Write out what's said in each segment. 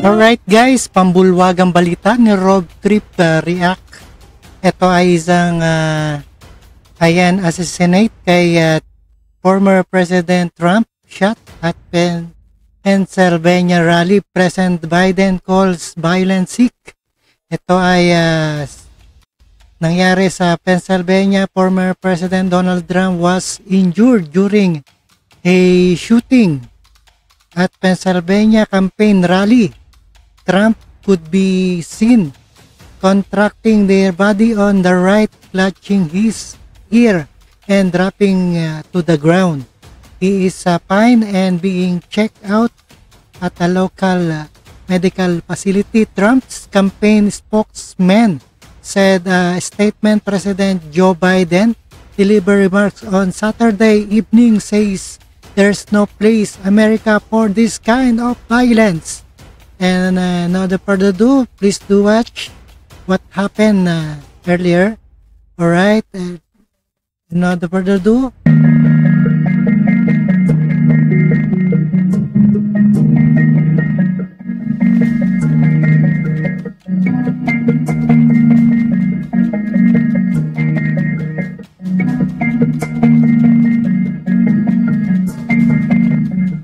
Alright guys, pambulwagang balita ni Rob Trip React. Ito ay isang assassinate kay former President Trump shot at Pennsylvania rally. President Biden calls violence sick. Ito ay nangyari sa Pennsylvania. Former President Donald Trump was injured during a shooting at Pennsylvania campaign rally. Trump could be seen contracting their body on the right, clutching his ear and dropping to the ground. He is fine and being checked out at a local medical facility. Trump's campaign spokesman said a statement. President Joe Biden delivered remarks on Saturday evening says there's no place America for this kind of violence. And no further ado, please do watch what happened earlier. Alright, no further ado.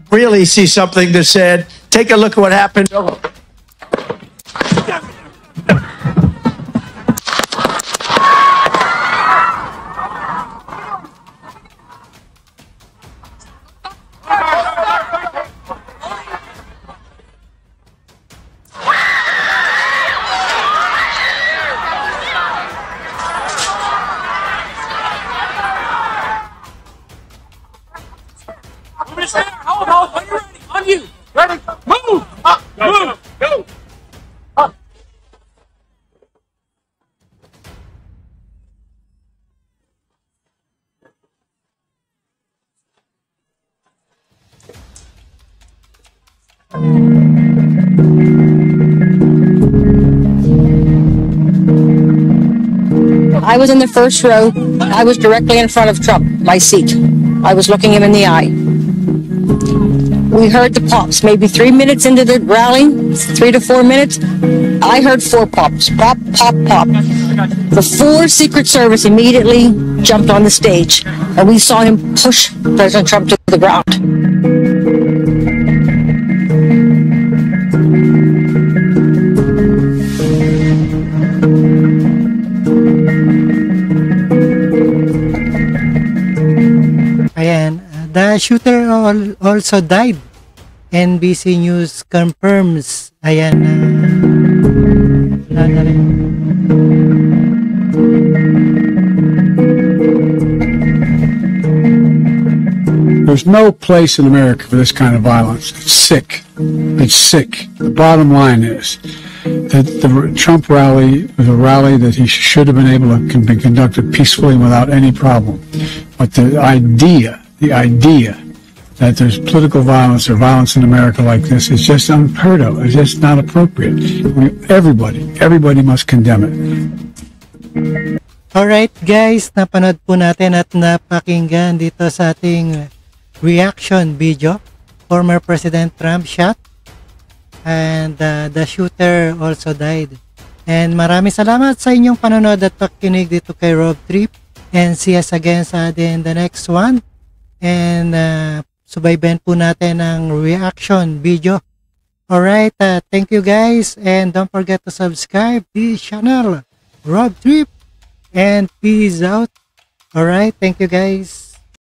Really see something that said, take a look at what happened. Hold, are you ready? On you. Ready? Move! Up! Move! Go! Up! I was in the first row. I was directly in front of Trump, my seat. I was looking him in the eye. We heard the pops, maybe 3 minutes into the rally, 3 to 4 minutes. I heard 4 pops, pop, pop, pop. The 4 Secret Service immediately jumped on the stage, and we saw him push President Trump to the ground. Ayan, the shooter also died. NBC News confirms. Ayan, wala na rin. There's no place in America for this kind of violence. It's sick. It's sick. The bottom line is that the Trump rally was a rally that he should have been able to be conducted peacefully without any problem. But the idea that there's political violence or violence in America like this is just unheard of. It's just not appropriate. Everybody must condemn it. Alright guys, napanood po natin at napakinggan dito sa ating reaction video. Former President Trump shot and the shooter also died. And maraming salamat sa inyong panonood at pakikinig dito kay Rob Trip. And see us again sa atin the next one. And subaybayan po natin ang reaction video. Alright, thank you guys. And don't forget to subscribe this channel, Rob Trip. And peace out. Alright, thank you guys.